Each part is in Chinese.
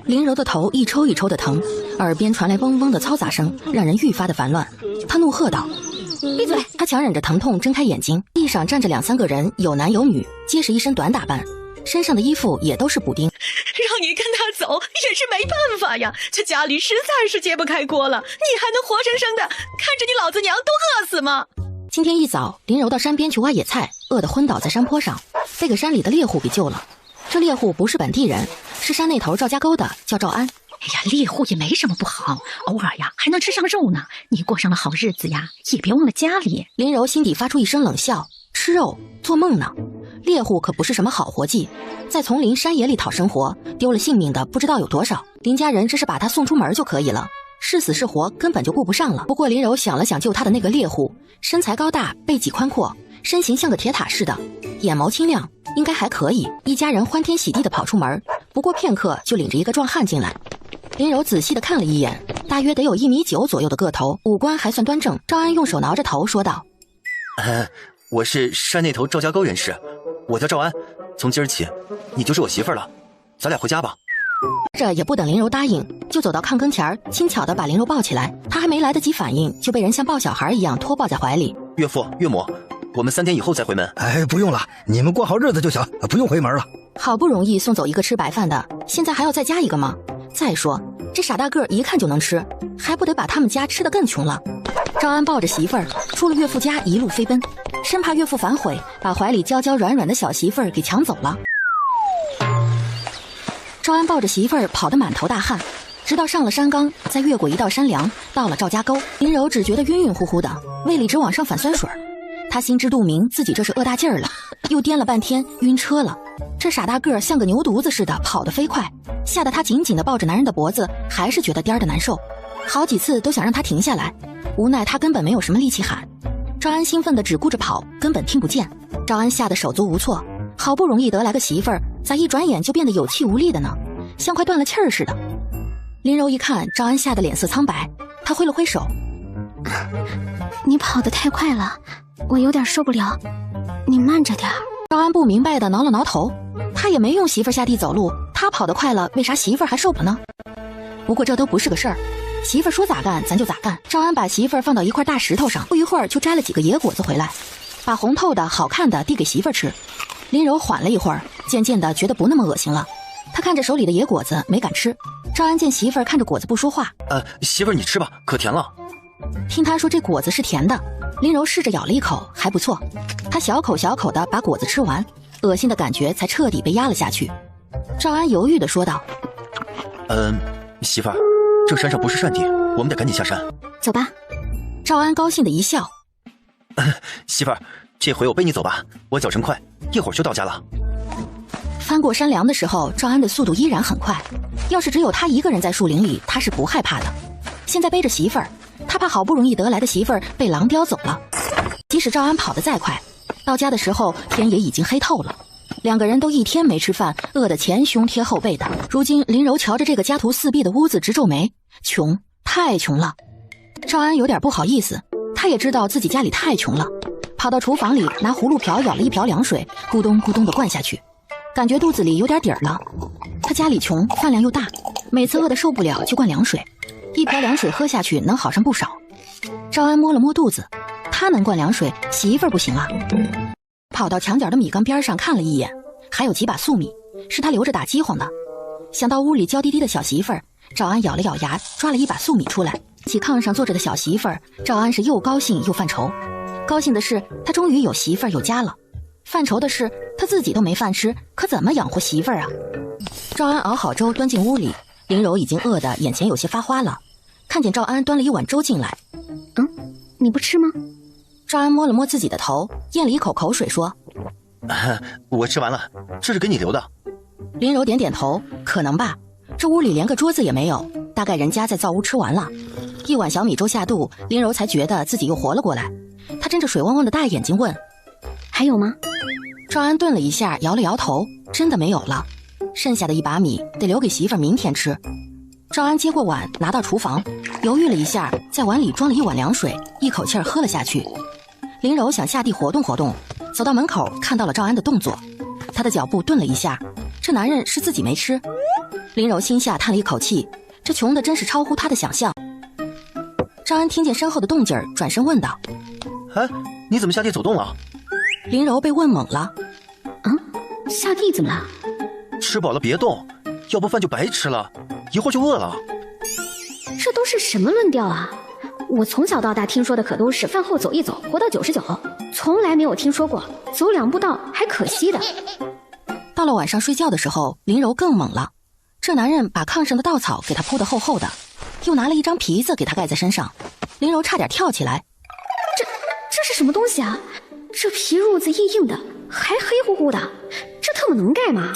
林柔的头一抽一抽的疼，耳边传来嗡嗡的嘈杂声，让人愈发的烦乱。她怒喝道：“闭嘴！”她强忍着疼痛睁开眼睛，地上站着2、3个人，有男有女，皆是一身短打扮，身上的衣服也都是补丁。让你跟他走也是没办法呀，这家里实在是揭不开锅了，你还能活生生的看着你老子娘都饿死吗？今天一早，林柔到山边去挖野菜，饿得昏倒在山坡上，被个山里的猎户给救了。这猎户不是本地人，是山那头赵家沟的，叫赵安。哎呀，猎户也没什么不好，偶尔呀还能吃上肉呢。你过上了好日子呀，也别忘了家里。林柔心底发出一声冷笑，吃肉做梦呢。猎户可不是什么好活计，在丛林山野里讨生活，丢了性命的不知道有多少。林家人只是把他送出门就可以了，是死是活根本就顾不上了。不过林柔想了想救他的那个猎户，身材高大，背脊宽阔，身形像个铁塔似的，眼眸清亮，应该还可以。一家人欢天喜地地跑出门，不过片刻就领着一个壮汉进来。林柔仔细地看了一眼，大约得有1.9米左右的个头，五官还算端正。赵安用手挠着头说道：“我是山那头赵家沟人士，我叫赵安，从今儿起你就是我媳妇儿了，咱俩回家吧。”这也不等林柔答应，就走到炕跟前，轻巧地把林柔抱起来。他还没来得及反应，就被人像抱小孩一样拖抱在怀里。岳父岳母，我们3天以后再回门。不用了，你们过好日子就行，不用回门了。好不容易送走一个吃白饭的，现在还要再加一个吗？再说这傻大个一看就能吃，还不得把他们家吃得更穷了。赵安抱着媳妇儿出了岳父家，一路飞奔，生怕岳父反悔，把怀里娇娇软软的小媳妇儿给抢走了。赵安抱着媳妇儿跑得满头大汗，直到上了山岗，再越过一道山梁，到了赵家沟。林柔只觉得晕晕乎乎的，胃里直往上反酸水。他心知肚明自己这是饿大劲儿了，又颠了半天晕车了。这傻大个像个牛犊子似的跑得飞快，吓得他紧紧地抱着男人的脖子，还是觉得颠得难受，好几次都想让他停下来，无奈他根本没有什么力气喊。赵安兴奋地只顾着跑，根本听不见。赵安吓得手足无措，好不容易得来个媳妇儿，咋一转眼就变得有气无力的呢？像快断了气儿似的。林柔一看赵安吓得脸色苍白，他挥了挥手：“你跑得太快了，我有点受不了，你慢着点。”赵安不明白地挠了挠头，他也没用媳妇下地走路，他跑得快了，为啥媳妇还受不呢？不过这都不是个事儿，媳妇说咋干咱就咋干。赵安把媳妇放到一块大石头上，不一会儿就摘了几个野果子回来，把红透的好看的递给媳妇吃。林柔缓了一会儿，渐渐地觉得不那么恶心了，他看着手里的野果子没敢吃。赵安见媳妇看着果子不说话，媳妇你吃吧，可甜了。听他说这果子是甜的，林柔试着咬了一口，还不错。他小口小口地把果子吃完，恶心的感觉才彻底被压了下去。赵安犹豫地说道：“媳妇儿，这山上不是善地，我们得赶紧下山。走吧。”赵安高兴地一笑：“媳妇儿，这回我背你走吧，我脚程快，一会儿就到家了。”翻过山梁的时候，赵安的速度依然很快。要是只有他一个人在树林里，他是不害怕的。现在背着媳妇儿，他怕好不容易得来的媳妇儿被狼叼走了。即使赵安跑得再快，到家的时候天也已经黑透了。2个人都一天没吃饭，饿得前胸贴后背的。如今林柔瞧着这个家徒四壁的屋子直皱眉，穷，太穷了。赵安有点不好意思，他也知道自己家里太穷了，跑到厨房里拿葫芦瓢舀了一瓢凉水，咕咚咕咚地灌下去，感觉肚子里有点底儿了。他家里穷，饭量又大，每次饿得受不了就灌凉水，一瓢凉水喝下去能好上不少。赵安摸了摸肚子，他能灌凉水，媳妇儿不行啊。跑到墙角的米缸边上看了一眼，还有几把粟米，是他留着打饥荒的。想到屋里娇滴滴的小媳妇儿，赵安咬了咬牙，抓了一把粟米出来。起炕上坐着的小媳妇儿，赵安是又高兴又犯愁。高兴的是他终于有媳妇儿有家了，犯愁的是他自己都没饭吃，可怎么养活媳妇儿啊？赵安熬好粥端进屋里，林柔已经饿得眼前有些发花了，看见赵安端了一碗粥进来。你不吃吗？赵安摸了摸自己的头，咽了一口口水说：“我吃完了，这是给你留的。”林柔点点头，可能吧，这屋里连个桌子也没有，大概人家在造屋吃完了。一碗小米粥下肚，林柔才觉得自己又活了过来。她睁着水汪汪的大眼睛问：“还有吗？”赵安顿了一下，摇了摇头，真的没有了。剩下的一把米得留给媳妇儿明天吃。赵安接过碗，拿到厨房，犹豫了一下，在碗里装了一碗凉水，一口气儿喝了下去。林柔想下地活动活动，走到门口看到了赵安的动作，他的脚步顿了一下，这男人是自己没吃。林柔心下叹了一口气，这穷的真是超乎她的想象。赵安听见身后的动静，转身问道：哎，你怎么下地走动了？林柔被问懵了。下地怎么了？吃饱了别动，要不饭就白吃了，一会儿就饿了。这都是什么论调啊？我从小到大听说的可都是饭后走一走，活到99，从来没有听说过走2步道还可惜的。到了晚上睡觉的时候，林柔更猛了。这男人把炕上的稻草给她铺得厚厚的，又拿了一张皮子给她盖在身上。林柔差点跳起来。这是什么东西啊？这皮褥子硬硬的，还黑乎乎的，这特么能盖吗？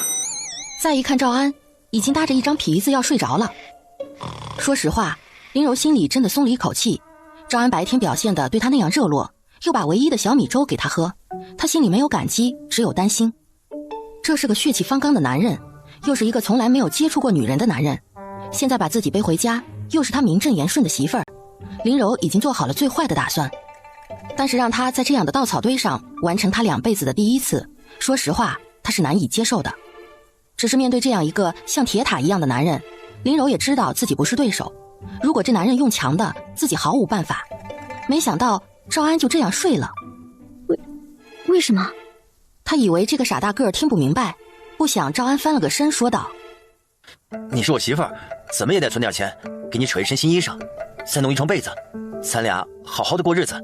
再一看赵安，已经搭着一张皮子要睡着了。说实话，林柔心里真的松了一口气。赵安白天表现的对她那样热络，又把唯一的小米粥给她喝，她心里没有感激，只有担心。这是个血气方刚的男人，又是一个从来没有接触过女人的男人，现在把自己背回家，又是他名正言顺的媳妇儿。林柔已经做好了最坏的打算，但是让他在这样的稻草堆上完成他2辈子的第一次，说实话，他是难以接受的。只是面对这样一个像铁塔一样的男人，林柔也知道自己不是对手。如果这男人用强的，自己毫无办法。没想到赵安就这样睡了。为什么？他以为这个傻大个儿听不明白，不想赵安翻了个身说道：你是我媳妇儿，怎么也得存点钱，给你扯一身新衣裳，再弄一床被子，咱俩好好的过日子。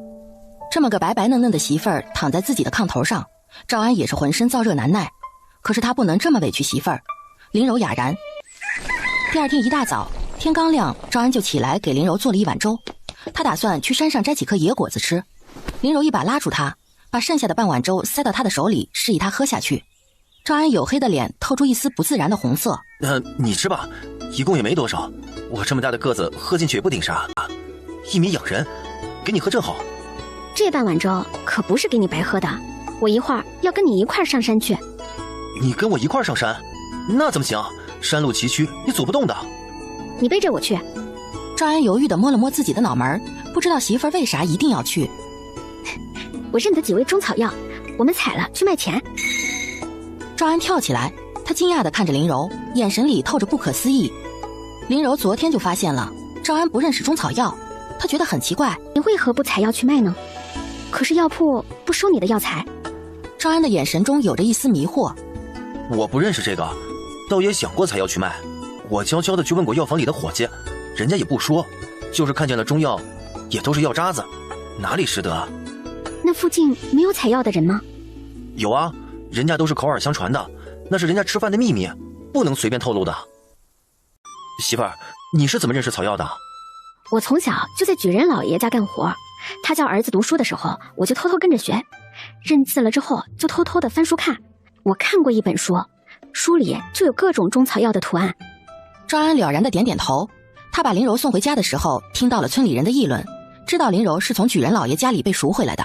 这么个白白嫩嫩的媳妇儿躺在自己的炕头上，赵安也是浑身燥热难耐。可是他不能这么委屈媳妇儿。林柔哑然。第二天一大早，天刚亮，赵安就起来给林柔做了一碗粥。他打算去山上摘几颗野果子吃。林柔一把拉住他，把剩下的半碗粥塞到他的手里，示意他喝下去。赵安黝黑的脸透出一丝不自然的红色。你吃吧，一共也没多少，我这么大的个子喝进去也不顶啥，1米养人，给你喝正好。这半碗粥可不是给你白喝的，我一会儿要跟你一块上山去。你跟我一块上山？那怎么行？山路崎岖，你走不动的。你背着我去。赵安犹豫地摸了摸自己的脑门，不知道媳妇儿为啥一定要去。我认得几味中草药，我们采了去卖钱。赵安跳起来，他惊讶地看着林柔，眼神里透着不可思议。林柔昨天就发现了赵安不认识中草药，他觉得很奇怪。你为何不采药去卖呢？可是药铺不收你的药材。赵安的眼神中有着一丝迷惑。我不认识这个，倒也想过采药去卖。我悄悄地去问过药房里的伙计，人家也不说，就是看见了中药，也都是药渣子，哪里识得啊？那附近没有采药的人吗？有啊，人家都是口耳相传的，那是人家吃饭的秘密，不能随便透露的。媳妇儿，你是怎么认识草药的？我从小就在举人老爷家干活，他教儿子读书的时候，我就偷偷跟着学，认字了之后就偷偷的翻书看。我看过一本书，书里就有各种中草药的图案。赵安了然的点点头。他把林柔送回家的时候，听到了村里人的议论，知道林柔是从举人老爷家里被赎回来的。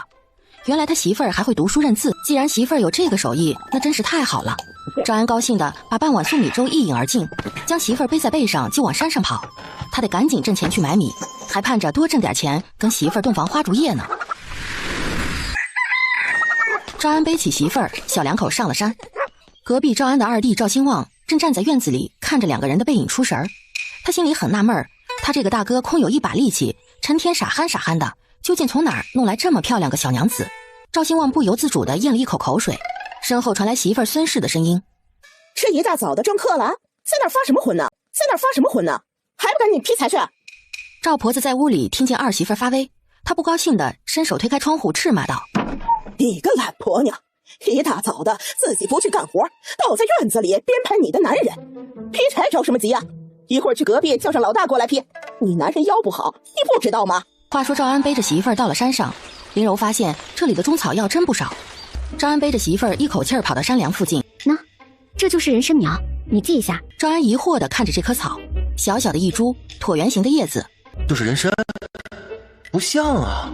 原来他媳妇儿还会读书认字，既然媳妇儿有这个手艺，那真是太好了。赵安高兴地把半碗粟米粥一饮而尽，将媳妇儿背在背上就往山上跑。他得赶紧挣钱去买米，还盼着多挣点钱跟媳妇儿洞房花烛夜呢。赵安背起媳妇儿，小两口上了山。隔壁赵安的二弟赵兴旺正站在院子里看着2个人的背影出神儿。他心里很纳闷儿，他这个大哥空有一把力气，成天傻憨傻憨的，究竟从哪儿弄来这么漂亮个小娘子？赵兴旺不由自主地咽了一口口水，身后传来媳妇儿孙氏的声音：这一大早的正课了，在那儿发什么昏呢？还不赶紧劈柴去！赵婆子在屋里听见二媳妇发威，她不高兴地伸手推开窗户斥骂道：你个懒婆娘，一大早的自己不去干活，倒在院子里编排你的男人，劈柴着什么急呀？一会儿去隔壁叫上老大过来劈。你男人腰不好，你不知道吗？话说赵安背着媳妇儿到了山上，林柔发现这里的中草药真不少。赵安背着媳妇儿一口气儿跑到山梁附近，那这就是人参苗，你记一下。赵安疑惑地看着这棵草，小小的一株，椭圆形的叶子，这是人参？不像啊，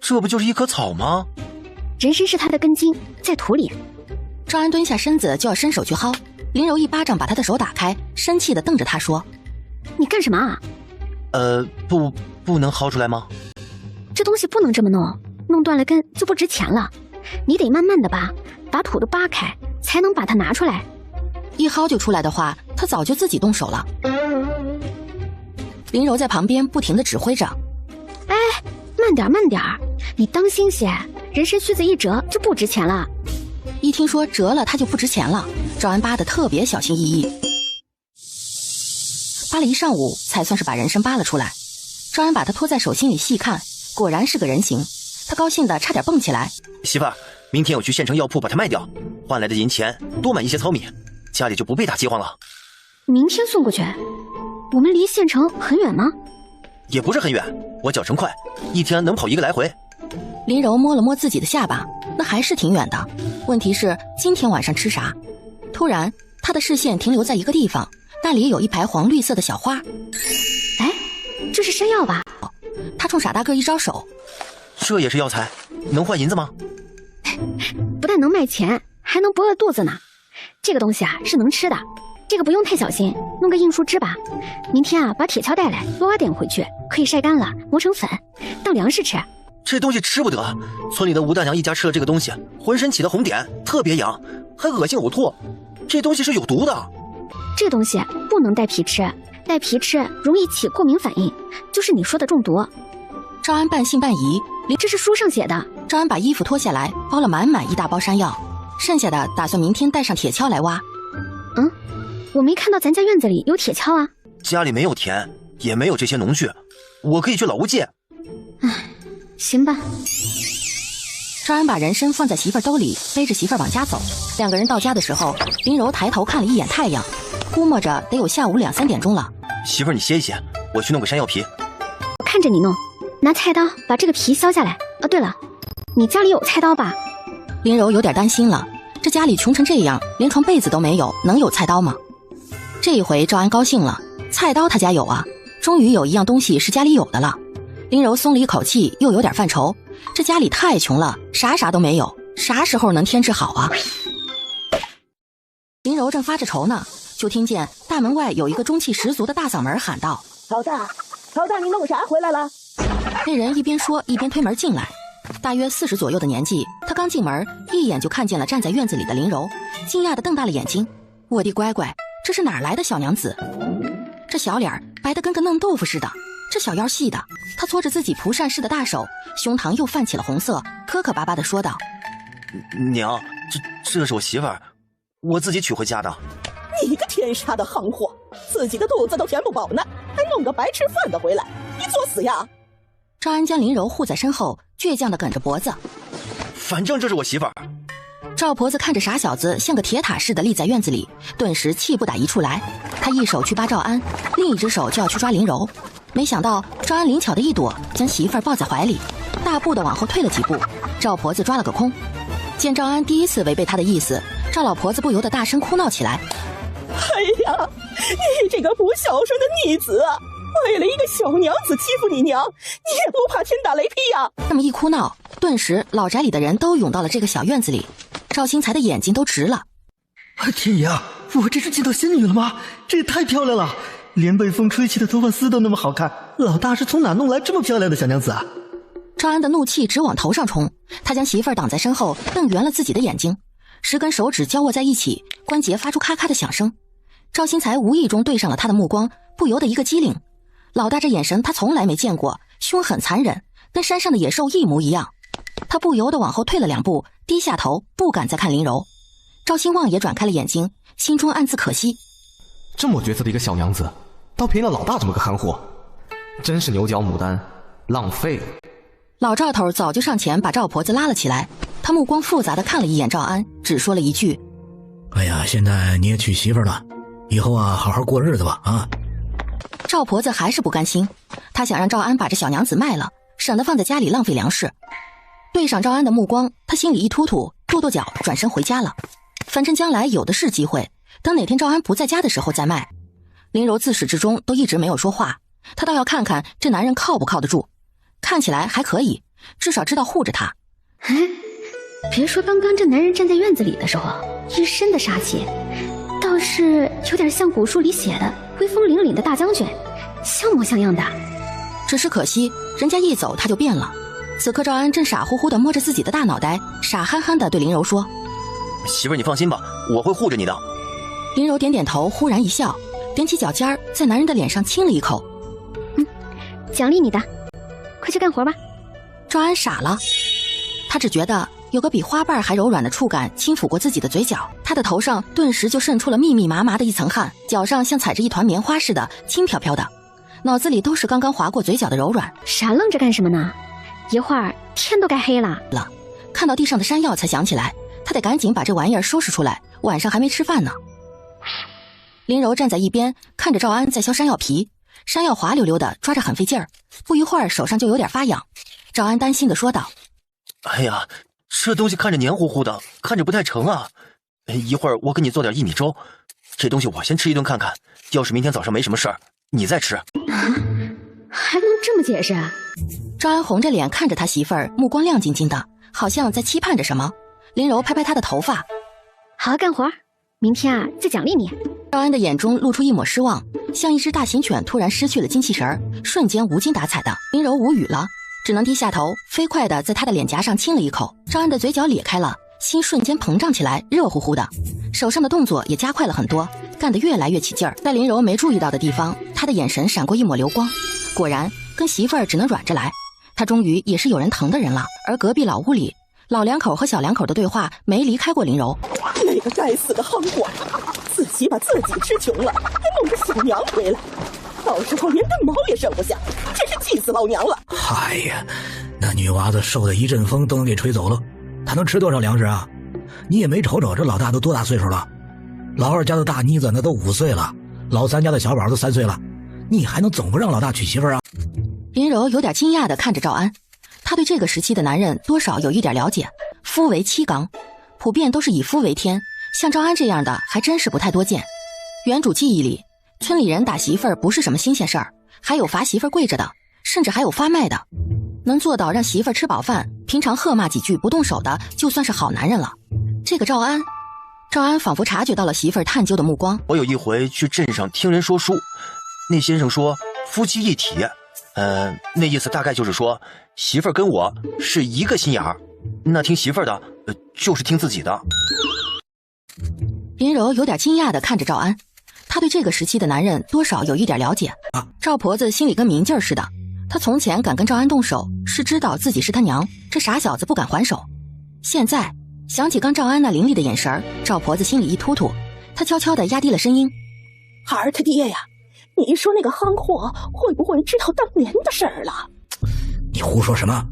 这不就是一棵草吗？人参是它的根茎，在土里。赵安蹲下身子就要伸手去薅，林柔一巴掌把他的手打开，生气地瞪着他说：你干什么啊？不能薅出来吗？这东西不能这么弄，弄断了根就不值钱了。你得慢慢的扒，把土都扒开，才能把它拿出来。一薅就出来的话，他早就自己动手了。林柔在旁边不停地指挥着：“哎，慢点慢点，你当心些，人参须子一折就不值钱了。”一听说折了它就不值钱了，赵安扒得特别小心翼翼，扒了一上午才算是把人参扒了出来。赵安把它托在手心里细看，果然是个人形，他高兴得差点蹦起来。媳妇儿，明天我去县城药铺把它卖掉，换来的银钱多买一些糙米，家里就不被打饥荒了。明天送过去？我们离县城很远吗？也不是很远，我脚程快，一天能跑1个来回。林柔摸了摸自己的下巴，那还是挺远的。问题是今天晚上吃啥？突然他的视线停留在一个地方，那里有一排黄绿色的小花。哎，这是山药吧？他冲傻大个一招手，这也是药材，能换银子吗？不但能卖钱，还能不饿肚子呢。这个东西啊是能吃的，这个不用太小心，弄个硬树枝吧。明天啊把铁锹带来，多挖点回去，可以晒干了磨成粉，当粮食吃。这东西吃不得，村里的吴大娘一家吃了这个东西，浑身起了红点，特别痒，还恶心呕吐。这东西是有毒的。这东西不能带皮吃，带皮吃容易起过敏反应，就是你说的中毒。赵安半信半疑，这是书上写的。赵安把衣服脱下来，包了满满一大包山药，剩下的打算明天带上铁锹来挖。我没看到咱家院子里有铁锹啊。家里没有田，也没有这些农具，我可以去老屋借。行吧。赵安把人参放在媳妇儿兜里，背着媳妇儿往家走。两个人到家的时候，林柔抬头看了一眼太阳，估摸着得有下午2、3点钟了。媳妇儿你歇一歇，我去弄个山药皮。我看着你弄，拿菜刀把这个皮削下来。对了，你家里有菜刀吧？林柔有点担心了，这家里穷成这样，连床被子都没有，能有菜刀吗？这一回赵安高兴了，菜刀他家有啊，终于有一样东西是家里有的了。林柔松了一口气，又有点犯愁，这家里太穷了，啥都没有，啥时候能添置好啊？林柔正发着愁呢，就听见大门外有一个中气十足的大嗓门喊道：“老大，老大，你弄啥回来了？”那人一边说一边推门进来，大约40左右的年纪。他刚进门，一眼就看见了站在院子里的林柔，惊讶地瞪大了眼睛：“我的乖乖，这是哪儿来的小娘子？这小脸白得跟个嫩豆腐似的，这小腰细的。”他搓着自己蒲扇似的大手，胸膛又泛起了红色，磕磕巴巴地说道：“娘，这是我媳妇儿，我自己娶回家的。”你个天杀的行货，自己的肚子都填不饱呢，还弄个白吃饭的回来，你作死呀！赵安将林柔护在身后，倔强地梗着脖子：“反正这是我媳妇儿。”赵婆子看着傻小子像个铁塔似的立在院子里，顿时气不打一处来。她一手去扒赵安，另一只手就要去抓林柔，没想到赵安灵巧的一躲，将媳妇儿抱在怀里，大步的往后退了几步。赵婆子抓了个空，见赵安第一次违背她的意思，赵老婆子不由得大声哭闹起来：“哎呀，你这个不孝顺的逆子，为了一个小娘子欺负你娘，你也不怕天打雷劈呀！”这么一哭闹，顿时老宅里的人都涌到了这个小院子里。赵新才的眼睛都直了：“天爷啊，我这是见到仙女了吗？这也太漂亮了，连被风吹起的头发丝都那么好看，老大是从哪弄来这么漂亮的小娘子啊？”赵安的怒气直往头上冲，他将媳妇儿挡在身后，瞪圆了自己的眼睛，10根手指交握在一起，关节发出咔咔的响声。赵新才无意中对上了他的目光，不由得一个机灵。老大这眼神他从来没见过，凶狠残忍，跟山上的野兽一模一样。他不由得往后退了2步，低下头，不敢再看林柔。赵兴旺也转开了眼睛，心中暗自可惜，这么绝色的一个小娘子，倒偏了老大这么个憨货，真是牛角牡丹，浪费了。老赵头早就上前把赵婆子拉了起来，他目光复杂地看了一眼赵安，只说了一句：“哎呀，现在你也娶媳妇了，以后啊好好过日子吧啊。”赵婆子还是不甘心，她想让赵安把这小娘子卖了，省得放在家里浪费粮食。对上赵安的目光，他心里一突突，跺跺脚，转身回家了。反正将来有的是机会，等哪天赵安不在家的时候再卖。林柔自始至终都一直没有说话，她倒要看看这男人靠不靠得住。看起来还可以，至少知道护着他。别说刚刚这男人站在院子里的时候，一身的杀气，倒是有点像古书里写的威风凛凛的大将军，像模像样的。只是可惜，人家一走他就变了。此刻赵安正傻乎乎地摸着自己的大脑袋，傻憨憨地对林柔说：“媳妇儿你放心吧，我会护着你的。”林柔点点头，忽然一笑，踮起脚尖儿，在男人的脸上亲了一口。奖励你的，快去干活吧。赵安傻了，他只觉得有个比花瓣还柔软的触感轻抚过自己的嘴角，他的头上顿时就渗出了密密麻麻的一层汗，脚上像踩着一团棉花似的轻飘飘的，脑子里都是刚刚划过嘴角的柔软。傻愣着干什么呢？一会儿天都该黑了。看到地上的山药才想起来，他得赶紧把这玩意儿收拾出来，晚上还没吃饭呢。林柔站在一边看着赵安在削山药皮，山药滑溜溜的，抓着很费劲儿，不一会儿手上就有点发痒。赵安担心地说道：哎呀，这东西看着黏糊糊的，看着不太成啊。一会儿我给你做点薏米粥，这东西我先吃一顿看看，要是明天早上没什么事儿，你再吃。还能这么解释？赵安红着脸看着他媳妇儿，目光亮晶晶的，好像在期盼着什么。林柔拍拍他的头发：好好干活，明天再奖励你。赵安的眼中露出一抹失望，像一只大型犬突然失去了精气神儿，瞬间无精打采的。林柔无语了，只能低下头，飞快地在他的脸颊上亲了一口。赵安的嘴角咧开了，心瞬间膨胀起来，热乎乎的，手上的动作也加快了很多，干得越来越起劲儿。在林柔没注意到的地方，他的眼神闪过一抹流光，果然跟媳妇儿只能软着来，他终于也是有人疼的人了。而隔壁老屋里，老两口和小两口的对话没离开过林柔。那个该死的夯货，自己把自己吃穷了，还弄个小娘回来，到时候连根毛也剩不下，真是气死老娘了。哎呀，那女娃子受的一阵风都能给吹走了，她能吃多少粮食啊？你也没瞅瞅这老大都多大岁数了，老二家的大妮子那都5岁了，老三家的小宝都3岁了，你还能总不让老大娶媳妇啊？林柔有点惊讶地看着赵安，他对这个时期的男人多少有一点了解，夫为妻纲，普遍都是以夫为天，像赵安这样的还真是不太多见。原主记忆里，村里人打媳妇儿不是什么新鲜事儿，还有罚媳妇儿跪着的，甚至还有发卖的。能做到让媳妇儿吃饱饭，平常喝骂几句不动手的，就算是好男人了。这个赵安仿佛察觉到了媳妇儿探究的目光。我有一回去镇上听人说书，那先生说夫妻一体，那意思大概就是说媳妇儿跟我是一个心眼儿，那听媳妇儿的，就是听自己的。林柔有点惊讶地看着赵安，他对这个时期的男人多少有一点了解。赵婆子心里跟明镜儿似的，她从前敢跟赵安动手，是知道自己是他娘，这傻小子不敢还手。现在想起刚赵安那凌厉的眼神儿，赵婆子心里一突突，她悄悄地压低了声音：儿他爹呀，你说那个夯货会不会知道当年的事儿了？你胡说什么？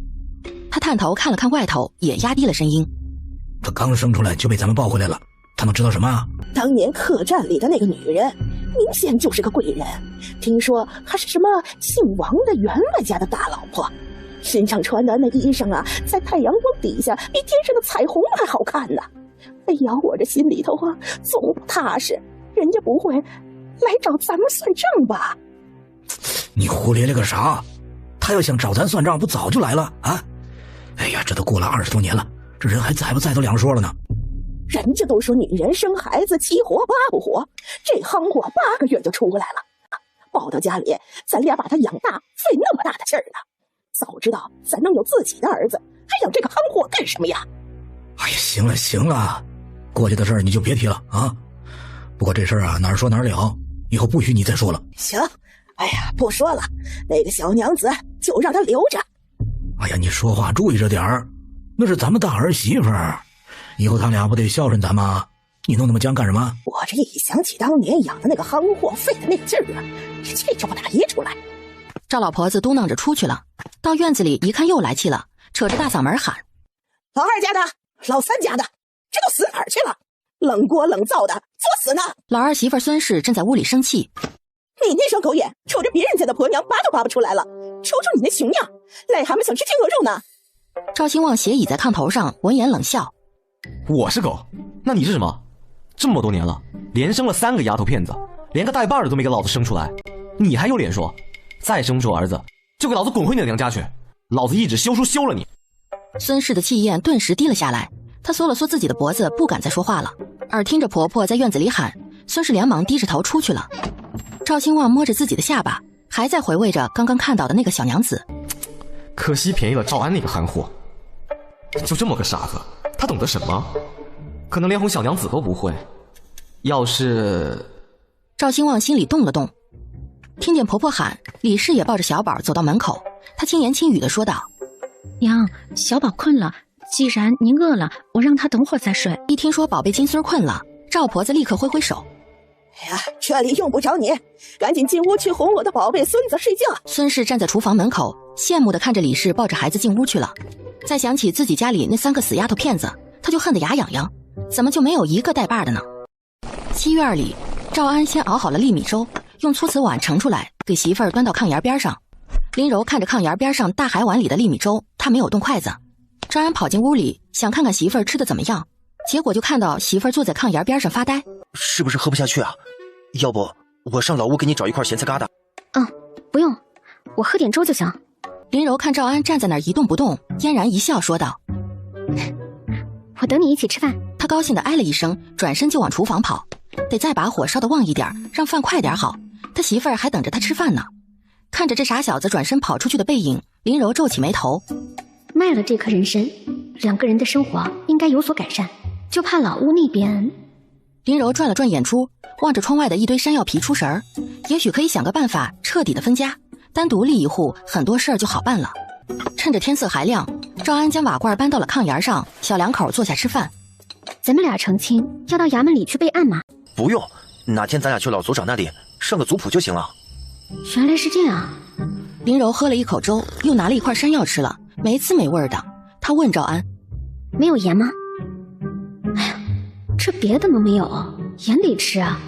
他探头看了看外头，也压低了声音：他刚生出来就被咱们抱回来了，他能知道什么？当年客栈里的那个女人，明显就是个贵人，听说还是什么姓王的员外家的大老婆，身上穿的那衣裳啊，在太阳光底下比天上的彩虹还好看呢。哎呀，我这心里头啊总不踏实，人家不会来找咱们算账吧？你胡咧咧个啥？他要想找咱算账，不早就来了啊？哎呀，这都过了20多年了，这人还在不在都两说了呢。人家都说女人生孩子7活8不活，这夯货8个月就出来了，抱到家里，咱俩把他养大，费那么大的劲儿呢。早知道咱能有自己的儿子，还养这个夯货干什么呀？哎呀，行了行了，过去的事儿你就别提了啊。不过这事儿啊，哪儿说哪儿了，以后不许你再说了。行，哎呀，不说了，那个小娘子就让她留着。哎呀，你说话注意着点儿，那是咱们大儿媳妇儿，以后他俩不得孝顺咱吗？你弄那么僵干什么？我这一想起当年养的那个夯货，费的那个劲儿啊，这气就不打一处来。赵老婆子嘟囔着出去了，到院子里一看又来气了，扯着大嗓门喊：老二家的，老三家的，这都死哪儿去了？冷锅冷灶的，作死呢！老二媳妇孙氏正在屋里生气：你那双狗眼瞅着别人家的婆娘拔都拔不出来了，瞅瞅你那熊样，癞蛤蟆想吃天鹅肉呢。赵兴旺斜倚在炕头上，闻言冷笑：我是狗，那你是什么？这么多年了，连生了3个丫头片子，连个带把的都没给老子生出来，你还有脸说？再生出儿子，就给老子滚回你的娘家去！老子一纸休书休了你！孙氏的气焰顿时低了下来，她缩了缩自己的脖子，不敢再说话了。耳听着婆婆在院子里喊，孙氏连忙低着头出去了。赵兴旺摸着自己的下巴，还在回味着刚刚看到的那个小娘子。可惜便宜了赵安那个憨货，就这么个傻子，他懂得什么？可能连哄小娘子都不会。要是……赵兴旺心里动了动，听见婆婆喊，李氏也抱着小宝走到门口，她轻言轻语地说道：“娘，小宝困了，既然您饿了，我让他等会儿再睡。”一听说宝贝金孙困了，赵婆子立刻挥挥手：“哎呀，这里用不着你，赶紧进屋去哄我的宝贝孙子睡觉。”孙氏站在厨房门口，羡慕地看着李氏抱着孩子进屋去了。再想起自己家里那3个死丫头片子，他就恨得牙痒痒，怎么就没有一个带把的呢？西院里，赵安先熬好了粒米粥，用粗瓷碗盛出来，给媳妇儿端到炕沿边上。林柔看着炕沿边上大海碗里的粒米粥，她没有动筷子。赵安跑进屋里，想看看媳妇儿吃的怎么样，结果就看到媳妇儿坐在炕沿边上发呆。是不是喝不下去啊？要不我上老屋给你找一块咸菜疙瘩。不用，我喝点粥就行。林柔看赵安站在那儿一动不动，嫣然一笑说道：“我等你一起吃饭。”他高兴地哎了一声，转身就往厨房跑，得再把火烧得旺一点，让饭快点好。他媳妇儿还等着他吃饭呢。看着这傻小子转身跑出去的背影，林柔皱起眉头。卖了这颗人参，2个人的生活应该有所改善，就怕老屋那边……林柔转了转眼珠，望着窗外的一堆山药皮出神儿，也许可以想个办法彻底的分家，单独立一户，很多事儿就好办了。趁着天色还亮，赵安将瓦罐搬到了炕沿上，小两口坐下吃饭。咱们俩成亲要到衙门里去备案吗？不用，哪天咱俩去老族长那里上个族谱就行了。原来是这样。林柔喝了一口粥，又拿了一块山药吃了，没滋没味的。她问赵安：“没有盐吗？”哎呀，这别的都没有，盐得吃啊。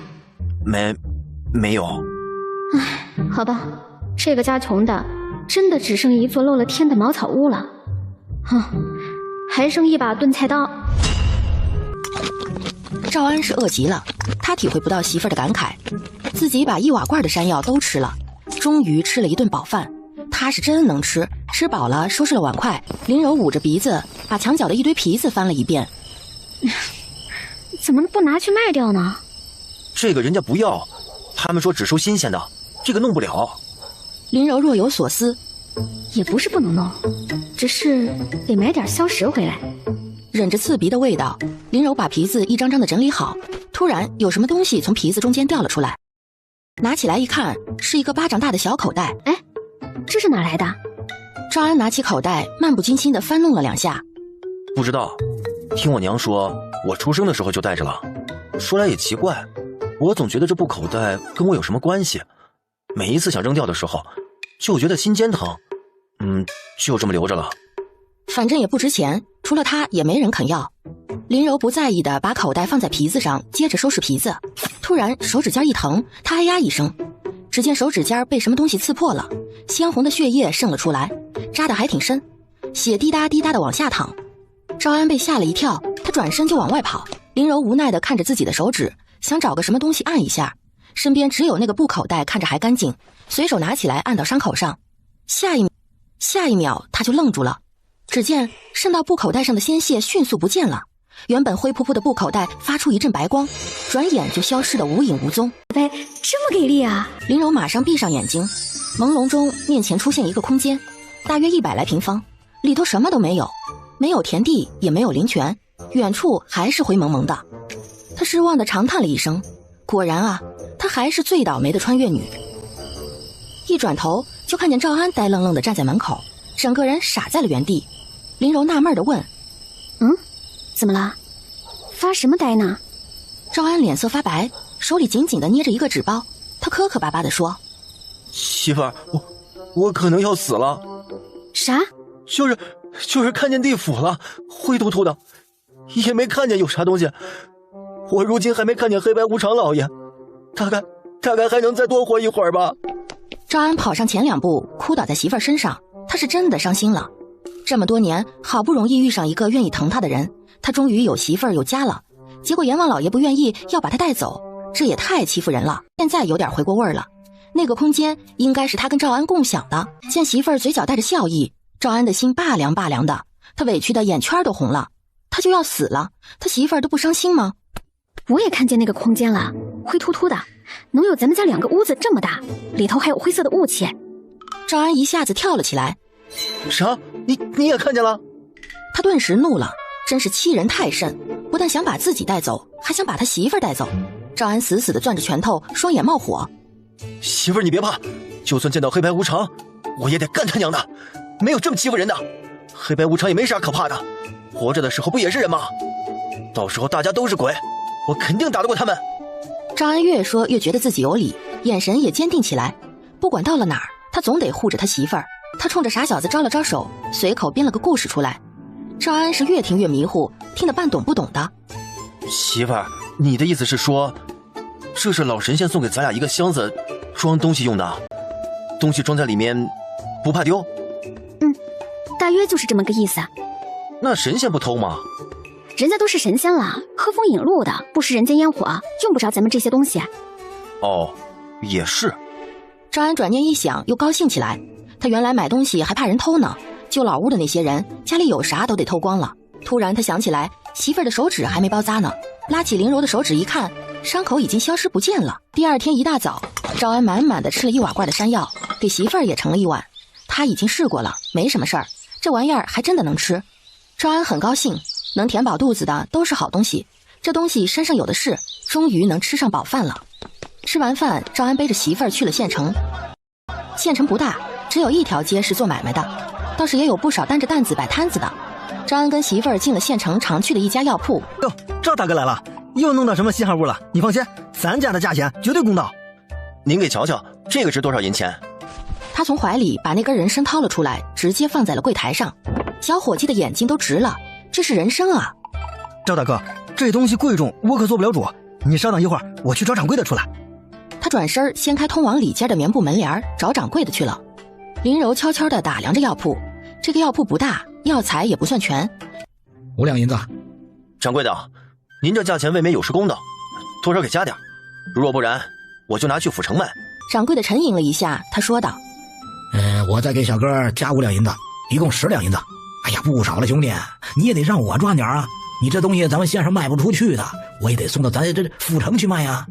没有。唉，好吧，这个家穷的，真的只剩一座漏了天的茅草屋了。还剩一把炖菜刀。赵安是饿极了，他体会不到媳妇儿的感慨，自己把1瓦罐的山药都吃了，终于吃了一顿饱饭。他是真能吃，吃饱了收拾了碗筷，林柔捂着鼻子把墙角的一堆皮子翻了一遍。怎么不拿去卖掉呢？这个人家不要，他们说只收新鲜的，这个弄不了。林柔若有所思，也不是不能弄，只是得买点硝石回来。忍着刺鼻的味道，林柔把皮子一张张的整理好，突然有什么东西从皮子中间掉了出来，拿起来一看，是一个巴掌大的小口袋。哎，这是哪来的？赵安拿起口袋，漫不经心地翻弄了2下。不知道，听我娘说，我出生的时候就带着了。说来也奇怪，我总觉得这布口袋跟我有什么关系，每一次想扔掉的时候，就觉得心尖疼，就这么留着了。反正也不值钱，除了他也没人肯要。林柔不在意的把口袋放在皮子上，接着收拾皮子。突然手指尖一疼，他哎呀一声，只见手指尖被什么东西刺破了，鲜红的血液渗了出来，扎得还挺深，血滴答滴答的往下淌。赵安被吓了一跳，他转身就往外跑。林柔无奈的看着自己的手指，想找个什么东西按一下，身边只有那个布口袋看着还干净，随手拿起来按到伤口上。下一秒他就愣住了，只见渗到布口袋上的鲜血迅速不见了，原本灰扑扑的布口袋发出一阵白光，转眼就消失得无影无踪。喂，这么给力啊！林柔马上闭上眼睛，朦胧中面前出现一个空间，大约100来平方，里头什么都没有，没有田地，也没有林泉，远处还是灰蒙蒙的。他失望地长叹了一声，果然啊，她还是最倒霉的穿越女。一转头就看见赵安呆愣愣地站在门口，整个人傻在了原地。林柔纳闷地问：“怎么了？发什么呆呢？”赵安脸色发白，手里紧紧地捏着一个纸包，他磕磕巴巴地说：“媳妇儿，我可能要死了。”啥？就是看见地府了，灰秃秃的，也没看见有啥东西。我如今还没看见黑白无常老爷，大概还能再多活一会儿吧。赵安跑上前2步，哭倒在媳妇儿身上，他是真的伤心了。这么多年，好不容易遇上一个愿意疼他的人，他终于有媳妇儿有家了，结果阎王老爷不愿意，要把他带走，这也太欺负人了。现在有点回过味儿了，那个空间应该是他跟赵安共享的。见媳妇儿嘴角带着笑意，赵安的心拔凉拔凉的，他委屈的眼圈都红了。他就要死了，他媳妇儿都不伤心吗？我也看见那个空间了，灰秃秃的，能有咱们家2个屋子这么大，里头还有灰色的雾气。赵安一下子跳了起来。啥？你也看见了？他顿时怒了，真是欺人太甚，不但想把自己带走，还想把他媳妇儿带走。赵安死死地攥着拳头，双眼冒火。媳妇儿你别怕，就算见到黑白无常，我也得干他娘的，没有这么欺负人的。黑白无常也没啥可怕的，活着的时候不也是人吗？到时候大家都是鬼，我肯定打得过他们。赵安越说越觉得自己有理，眼神也坚定起来。不管到了哪儿，他总得护着他媳妇儿。他冲着傻小子招了招手，随口编了个故事出来。赵安是越听越迷糊，听得半懂不懂的。媳妇儿，你的意思是说，这是老神仙送给咱俩一个箱子，装东西用的，东西装在里面，不怕丢？大约就是这么个意思。那神仙不偷吗？人家都是神仙了，喝风饮露的，不食人间烟火，用不着咱们这些东西。哦，也是。赵安转念一想，又高兴起来。他原来买东西还怕人偷呢，就老屋的那些人家里有啥都得偷光了。突然他想起来媳妇儿的手指还没包扎呢，拉起林柔的手指一看，伤口已经消失不见了。第二天一大早，赵安满满的吃了1瓦罐的山药，给媳妇儿也盛了1碗。他已经试过了，没什么事儿，这玩意儿还真的能吃。赵安很高兴，能填饱肚子的都是好东西，这东西身上有的是，终于能吃上饱饭了。吃完饭，赵安背着媳妇儿去了县城。县城不大，只有一条街是做买卖的，倒是也有不少担着担子摆摊子的。赵安跟媳妇儿进了县城常去的一家药铺。哟，赵大哥来了，又弄到什么稀罕物了？你放心，咱家的价钱绝对公道。您给瞧瞧，这个值多少银钱？他从怀里把那根人参掏了出来，直接放在了柜台上。小伙计的眼睛都直了，这是人参啊！赵大哥，这东西贵重，我可做不了主，你稍等一会儿，我去找掌柜的出来。他转身掀开通往里间的棉布门帘，找掌柜的去了。林柔悄悄地打量着药铺，这个药铺不大，药材也不算全。5两银子。掌柜的，您这价钱未免有失公道，多少给加点，若不然我就拿去府城卖。掌柜的沉吟了一下，他说道：我再给小哥加5两银子，一共10两银子。哎呀，不少了，兄弟，你也得让我赚点啊！你这东西咱们县上卖不出去的，我也得送到咱这府城去卖呀。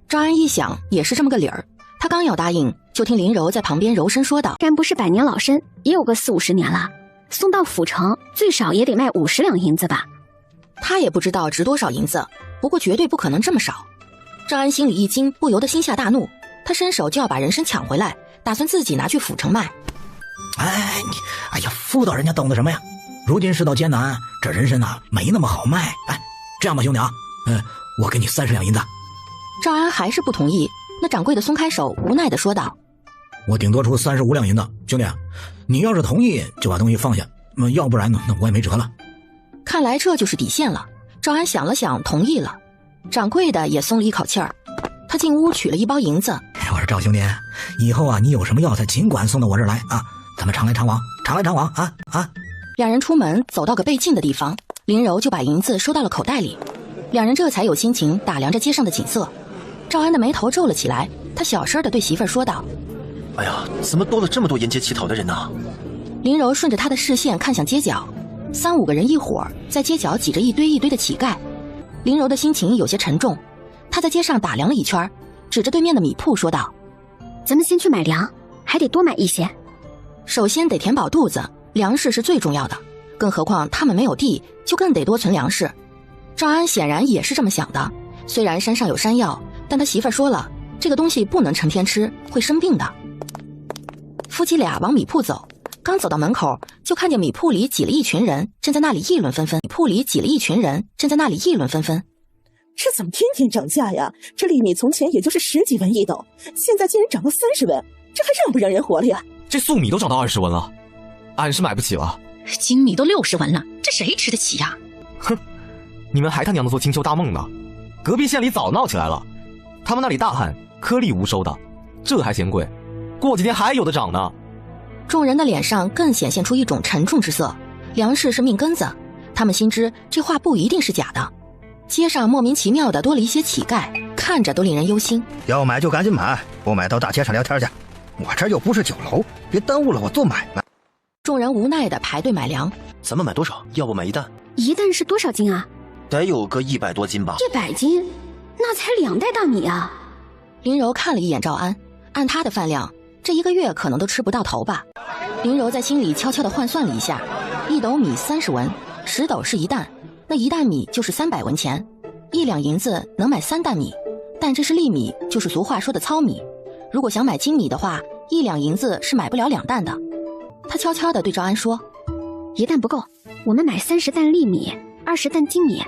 赵安一想，也是这么个理儿。他刚要答应，就听林柔在旁边柔声说道：然不是百年老参，也有个40-50年了，送到府城最少也得卖50两银子吧。他也不知道值多少银子，不过绝对不可能这么少。赵安心里一惊，不由得心下大怒，他伸手就要把人参抢回来，打算自己拿去府城卖。哎呀，妇道人家懂得什么呀？如今世道艰难，这人参啊没那么好卖。哎，这样吧，兄弟啊，我给你30两银子。赵安还是不同意，那掌柜的松开手，无奈地说道：我顶多出35两银子，兄弟，你要是同意就把东西放下，要不然呢，那我也没辙了。看来这就是底线了。赵安想了想，同意了。掌柜的也松了一口气儿，他进屋取了1包银子。我说赵兄弟，以后啊，你有什么药材尽管送到我这儿来啊，咱们常来常往，常来常往啊啊！两人出门走到个背近的地方，林柔就把银子收到了口袋里，两人这才有心情打量着街上的景色。赵安的眉头皱了起来，他小声地对媳妇儿说道：哎呀，怎么多了这么多沿街乞讨的人呢？林柔顺着他的视线看向街角，3-5个人一伙儿在街角挤着一堆一堆的乞丐。林柔的心情有些沉重，她在街上打量了一圈，指着对面的米铺说道：咱们先去买粮，还得多买一些。首先得填饱肚子，粮食是最重要的，更何况他们没有地，就更得多存粮食。赵安显然也是这么想的，虽然山上有山药，但他媳妇儿说了，这个东西不能成天吃，会生病的。夫妻俩往米铺走，刚走到门口，就看见米铺里挤了一群人，正在那里议论纷纷。这怎么天天涨价呀？这粒米从前也就是10几文一斗，现在竟然涨到30文，这还让不让人活了呀？这粟米都涨到20文了，俺是买不起了。精米都60文了，这谁吃得起呀？哼，你们还他娘的做清秋大梦呢！隔壁县里早闹起来了，他们那里大喊颗粒无收的，这还嫌贵，过几天还有的涨呢。众人的脸上更显现出一种沉重之色，粮食是命根子，他们心知这话不一定是假的。街上莫名其妙的多了一些乞丐，看着都令人忧心。要买就赶紧买，不买到大街上聊天去，我这又不是酒楼，别耽误了我做买卖。众人无奈的排队买粮。咱们买多少？要不买1担？一担是多少斤啊？得有个100多斤吧。100斤，那才2袋大米啊！林柔看了一眼赵安，按他的饭量，这1个月可能都吃不到头吧。林柔在心里悄悄地换算了一下，1斗米30文，10斗是1担，那1担米就是300文钱，1两银子能买3担米。但这是粒米，就是俗话说的糙米。如果想买精米的话，1两银子是买不了2担的。他悄悄地对赵安说，1担不够，我们买30担粒米，20担精米。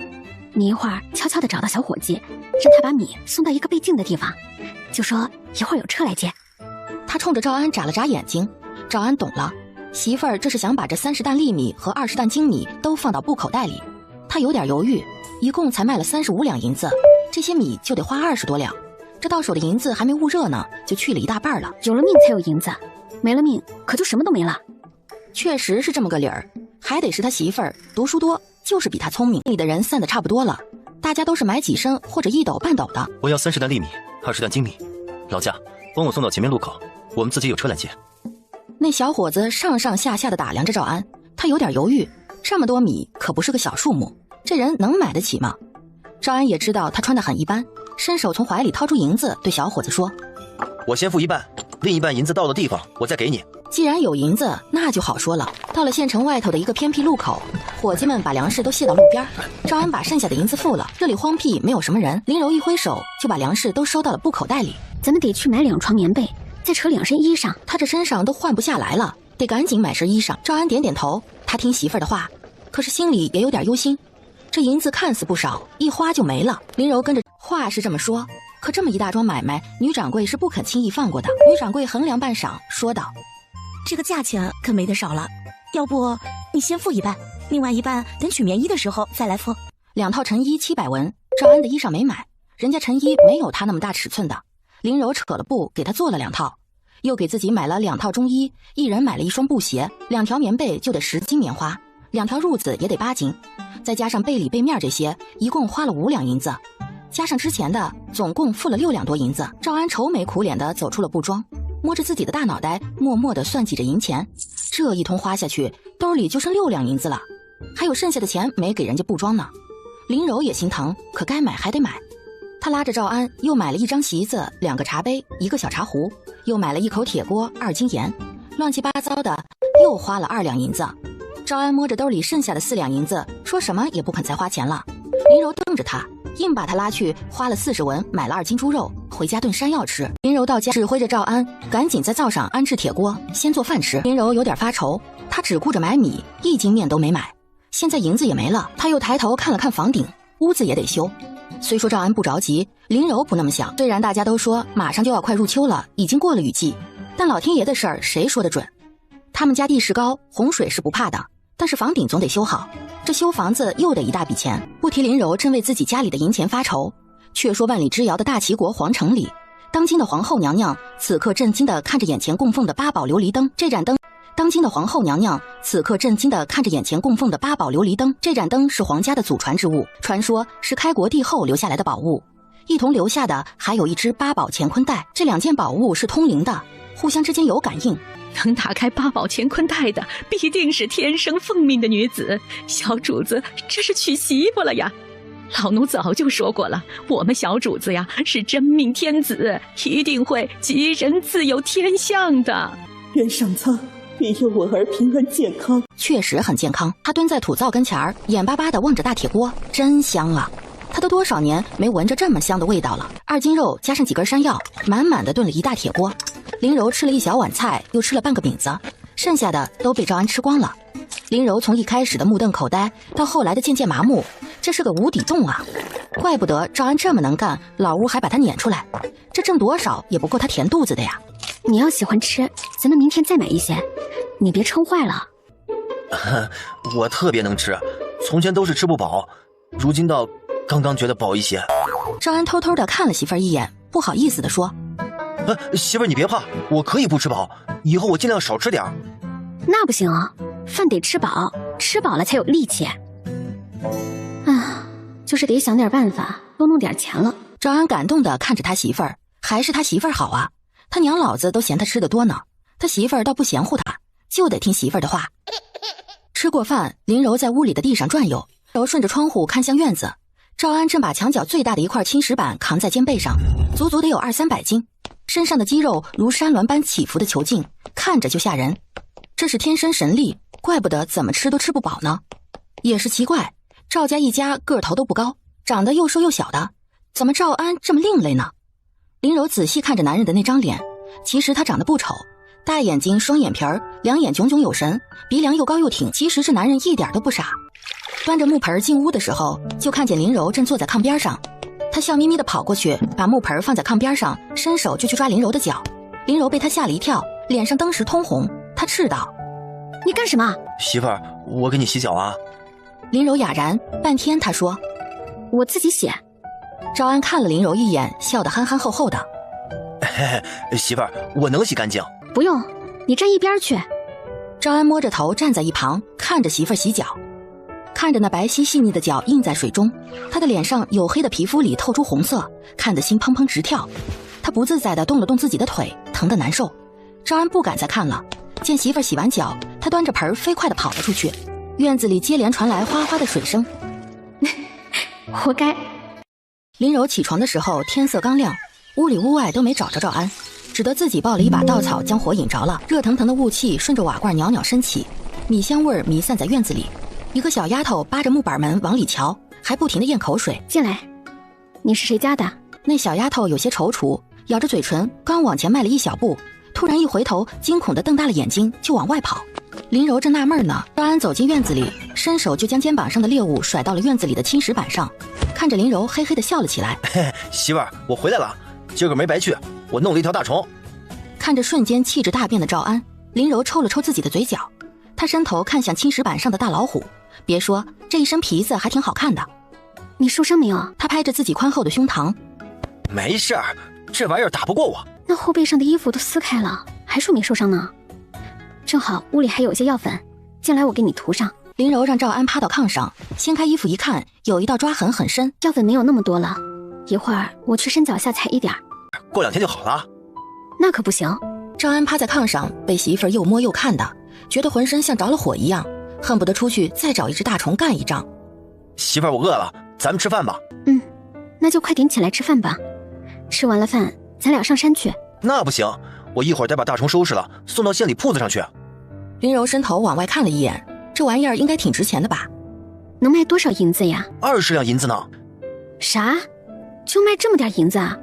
你一会儿悄悄地找到小伙计，让他把米送到一个被禁的地方，就说一会儿有车来接。他冲着赵安眨了眨眼睛，赵安懂了，媳妇儿这是想把这30担粒米和20担精米都放到布口袋里。他有点犹豫，一共才卖了35两银子，这些米就得花20多两，这到手的银子还没焐热呢，就去了一大半了。有了命才有银子，没了命可就什么都没了。确实是这么个理儿，还得是他媳妇儿读书多，就是比他聪明。里的人散得差不多了，大家都是买几升或者1斗半斗的。我要30担粒米，20担精米，老家帮我送到前面路口，我们自己有车来接。那小伙子上上下下的打量着赵安，他有点犹豫，这么多米可不是个小数目，这人能买得起吗？赵安也知道他穿得很一般，伸手从怀里掏出银子，对小伙子说，我先付一半，另一半银子到了地方我再给你。既然有银子，那就好说了。到了县城外头的一个偏僻路口，伙计们把粮食都卸到路边，赵安把剩下的银子付了。这里荒僻，没有什么人，林柔一挥手就把粮食都收到了布口袋里。咱们得去买2床棉被，再扯2身衣裳，他这身上都换不下来了，得赶紧买身衣裳。赵安点点头，他听媳妇儿的话，可是心里也有点忧心。这银子看似不少，一花就没了。林柔跟着话是这么说，可这么一大桩买卖，女掌柜是不肯轻易放过的。女掌柜衡量半晌，说道，这个价钱可没得少了，要不你先付一半，另外一半等取棉衣的时候再来付。2套陈衣700文，赵安的衣裳没买，人家陈衣没有他那么大尺寸的。林柔扯了布给他做了2套，又给自己买了2套中衣，一人买了1双布鞋，2条棉被就得10斤棉花，2条褥子也得8斤，再加上被里被面这些，一共花了5两银子，加上之前的，总共付了6两多银子。赵安愁眉苦脸地走出了布庄，摸着自己的大脑袋，默默地算计着银钱。这一通花下去，兜里就剩6两银子了，还有剩下的钱没给人家布庄呢。林柔也心疼，可该买还得买。他拉着赵安又买了1张席子、2个茶杯、1个小茶壶，又买了1口铁锅、2斤盐，乱七八糟的又花了2两银子。赵安摸着兜里剩下的4两银子，说什么也不肯再花钱了。林柔瞪着他，硬把他拉去，花了40文买了2斤猪肉，回家炖山药吃。林柔到家指挥着赵安赶紧在灶上安置铁锅，先做饭吃。林柔有点发愁，他只顾着买米，1斤面都没买，现在银子也没了。他又抬头看了看房顶，屋子也得修。虽说赵安不着急，林柔不那么想。虽然大家都说马上就要快入秋了，已经过了雨季，但老天爷的事儿谁说得准？他们家地势高，洪水是不怕的，但是房顶总得修好，这修房子又得一大笔钱。不提林柔真为自己家里的银钱发愁，却说万里之遥的大齐国皇城里，当今的皇后娘娘此刻震惊地看着眼前供奉的8宝琉璃灯。这盏灯这盏灯是皇家的祖传之物，传说是开国帝后留下来的宝物。一同留下的还有一只8宝乾坤袋，这2件宝物是通灵的，互相之间有感应。能打开8宝乾坤袋的，必定是天生凤命的女子。小主子这是娶媳妇了呀！老奴早就说过了，我们小主子呀是真命天子，一定会吉人自有天相的。愿上苍庇佑我儿平安健康。确实很健康。他蹲在土灶跟前儿，眼巴巴地望着大铁锅，真香啊！他都多少年没闻着这么香的味道了。2斤肉加上几根山药，满满的炖了一大铁锅。林柔吃了1小碗菜，又吃了半个饼子，剩下的都被赵安吃光了。林柔从一开始的目瞪口呆，到后来的渐渐麻木，这是个无底洞啊！怪不得赵安这么能干，老屋还把他撵出来，这挣多少也不够他填肚子的呀。你要喜欢吃，咱们明天再买一些，你别撑坏了。我特别能吃，从前都是吃不饱，如今倒刚刚觉得饱一些。赵安偷偷地看了媳妇儿一眼，不好意思地说，媳妇儿你别怕，我可以不吃饱，以后我尽量少吃点。那不行啊，饭得吃饱，吃饱了才有力气。就是得想点办法，多弄点钱了。赵安感动地看着他媳妇儿，还是他媳妇儿好啊，他娘老子都嫌他吃得多呢，他媳妇儿倒不嫌乎他，就得听媳妇儿的话。吃过饭，林柔在屋里的地上转悠，柔顺着窗户看向院子。赵安正把墙角最大的一块青石板扛在肩背上，足足得有200-300斤，身上的肌肉如山峦般起伏的球劲，看着就吓人。这是天生神力，怪不得怎么吃都吃不饱呢。也是奇怪，赵家一家个头都不高，长得又瘦又小的，怎么赵安这么另类呢？林柔仔细看着男人的那张脸，其实他长得不丑，大眼睛，双眼皮儿，两眼炯炯有神，鼻梁又高又挺。其实这男人一点都不傻。端着木盆进屋的时候，就看见林柔正坐在炕边上，他笑眯眯地跑过去，把木盆放在炕边上，伸手就去抓林柔的脚。林柔被他吓了一跳，脸上登时通红，他斥道：“你干什么？”媳妇儿，我给你洗脚啊。林柔哑然，半天他说：“我自己洗。”赵安看了林柔一眼，笑得憨憨厚厚的：“嘿嘿，媳妇儿，我能洗干净。”“不用，你站一边去。”赵安摸着头站在一旁，看着媳妇儿洗脚，看着那白皙细腻的脚映在水中，他的脸上黝黑的皮肤里透出红色，看得心砰砰直跳。他不自在地动了动自己的腿，疼得难受。赵安不敢再看了，见媳妇儿洗完脚，他端着盆飞快地跑了出去。院子里接连传来哗哗的水声。活该。林柔起床的时候天色刚亮，屋里屋外都没找着赵安，只得自己抱了一把稻草将火引着了。热腾腾的雾气顺着瓦罐袅袅升起，米香味儿弥散在院子里。一个小丫头扒着木板门往里瞧，还不停地咽口水。进来，你是谁家的？那小丫头有些踌躇，咬着嘴唇，刚往前迈了一小步，突然一回头，惊恐地瞪大了眼睛，就往外跑。林柔正纳闷呢，赵安走进院子里，伸手就将肩膀上的猎物甩到了院子里的青石板上，看着林柔嘿嘿地笑了起来。嘿，媳妇儿，我回来了，今个没白去，我弄了一条大虫。看着瞬间气质大变的赵安，林柔抽了抽自己的嘴角，她伸头看向青石板上的大老虎，别说，这一身皮子还挺好看的。你受伤没有？她拍着自己宽厚的胸膛。没事儿，这玩意儿打不过我。那后背上的衣服都撕开了，还说没受伤呢。正好屋里还有些药粉，进来我给你涂上。林柔让赵安趴到炕上，掀开衣服一看，有一道抓痕很深。药粉没有那么多了，一会儿我去山脚下采一点。过2天就好了。那可不行。赵安趴在炕上，被媳妇儿又摸又看的，觉得浑身像着了火一样，恨不得出去再找一只大虫干一仗。媳妇儿，我饿了，咱们吃饭吧。那就快点起来吃饭吧。吃完了饭，咱俩上山去。那不行，我一会儿得把大虫收拾了，送到县里铺子上去。林柔伸头往外看了一眼，这玩意儿应该挺值钱的吧？能卖多少银子呀？20两银子呢。啥？就卖这么点银子啊？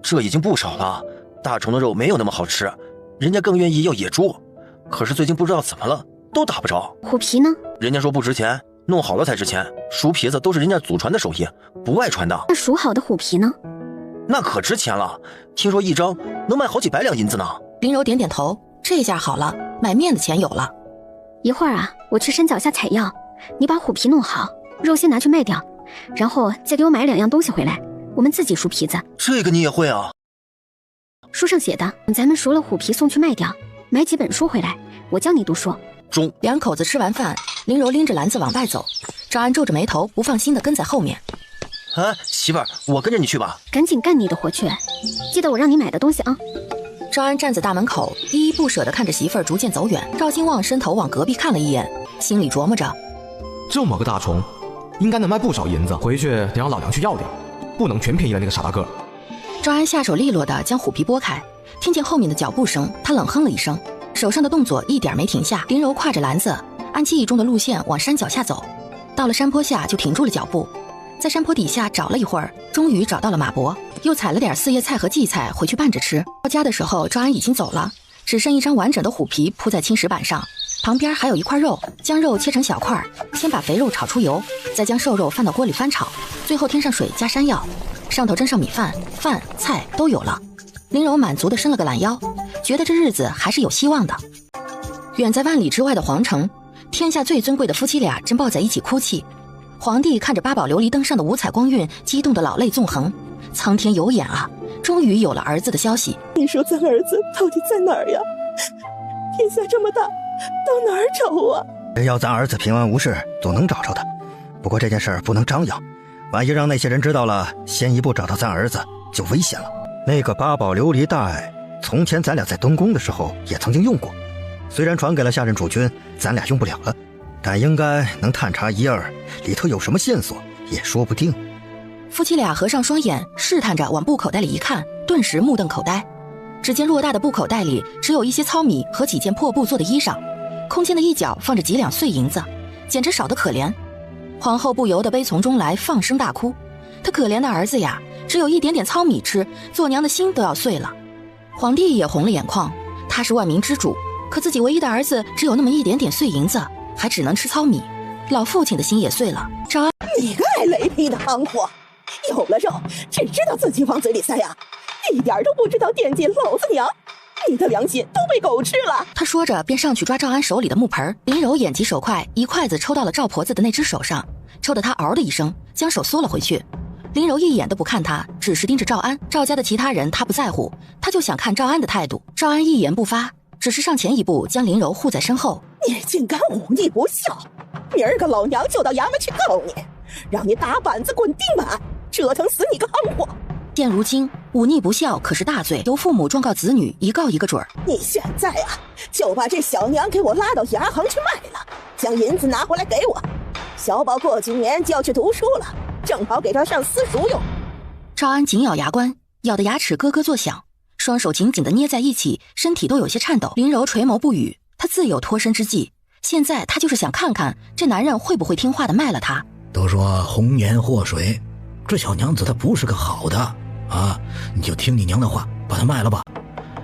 这已经不少了。大虫的肉没有那么好吃，人家更愿意要野猪。可是最近不知道怎么了，都打不着。虎皮呢？人家说不值钱，弄好了才值钱。熟皮子都是人家祖传的手艺，不外传的。那熟好的虎皮呢？那可值钱了，听说一张能卖好几百两银子呢。林柔点点头，这下好了，买面的钱有了。一会儿啊，我去山脚下采药，你把虎皮弄好，肉先拿去卖掉，然后再给我买2样东西回来，我们自己熟皮子。这个你也会啊？书上写的，咱们熟了虎皮送去卖掉，买几本书回来，我教你读书。中。两口子吃完饭，林柔拎着篮子往外走，赵安皱着眉头，不放心地跟在后面。媳妇儿，我跟着你去吧。赶紧干你的活去，记得我让你买的东西啊。赵安站在大门口，依依不舍地看着媳妇儿逐渐走远。赵兴旺伸头往隔壁看了一眼，心里琢磨着，这么个大虫，应该能卖不少银子，回去得让老娘去要点，不能全便宜了那个傻大个。赵安下手利落地将虎皮拨开，听见后面的脚步声，他冷哼了一声，手上的动作一点没停下。林柔挎着篮子，按记忆中的路线往山脚下走，到了山坡下就停住了脚步，在山坡底下找了一会儿，终于找到了马脖，又采了点四叶菜和荠菜回去拌着吃。到家的时候，赵安已经走了，只剩一张完整的虎皮铺在青石板上，旁边还有一块肉，将肉切成小块，先把肥肉炒出油，再将瘦肉放到锅里翻炒，最后添上水加山药，上头蒸上米饭，饭菜都有了。林柔满足地伸了个懒腰，觉得这日子还是有希望的。远在万里之外的皇城，天下最尊贵的夫妻俩正抱在一起哭泣。皇帝看着八宝琉璃灯上的五彩光晕，激动的老泪纵横。苍天有眼啊，终于有了儿子的消息。你说咱儿子到底在哪儿呀？天下这么大，到哪儿找啊？只要咱儿子平安无事，总能找着的。不过这件事儿不能张扬，万一让那些人知道了，先一步找到咱儿子，就危险了。那个八宝琉璃带，从前咱俩在东宫的时候也曾经用过，虽然传给了下任主君，咱俩用不了了，但应该能探查一二，里头有什么线索也说不定。夫妻俩合上双眼，试探着往布口袋里一看，顿时目瞪口呆。只见偌大的布口袋里只有一些糙米和几件破布做的衣裳，空间的一角放着几两碎银子，简直少得可怜。皇后不由得悲从中来，放声大哭。她可怜的儿子呀，只有一点点糙米吃，做娘的心都要碎了。皇帝也红了眼眶，他是万民之主，可自己唯一的儿子只有那么一点点碎银子，还只能吃糙米，老父亲的心也碎了。赵安，你个爱雷劈的行货，有了肉只知道自己往嘴里塞啊，一点都不知道惦记老子娘，你的良心都被狗吃了。他说着便上去抓赵安手里的木盆。林柔眼疾手快，一筷子抽到了赵婆子的那只手上，抽得他嗷的一声，将手缩了回去。林柔一眼都不看他，只是盯着赵安。赵家的其他人他不在乎，他就想看赵安的态度。赵安一言不发，只是上前一步，将林柔护在身后。你竟敢忤逆不孝，明儿个老娘就到衙门去告你，让你打板子滚钉板，折腾死你个行货！现如今忤逆不孝可是大罪，由父母状告子女，一告一个准儿。你现在啊，就把这小娘给我拉到衙行去卖了，将银子拿回来给我。小宝过几年就要去读书了，正好给他上私塾用。赵安紧咬牙关，咬得牙齿咯咯作响，双手紧紧地捏在一起，身体都有些颤抖。林柔垂眸不语，他自有脱身之计，现在他就是想看看这男人会不会听话的卖了他。都说红颜祸水，这小娘子她不是个好的啊，你就听你娘的话，把她卖了吧，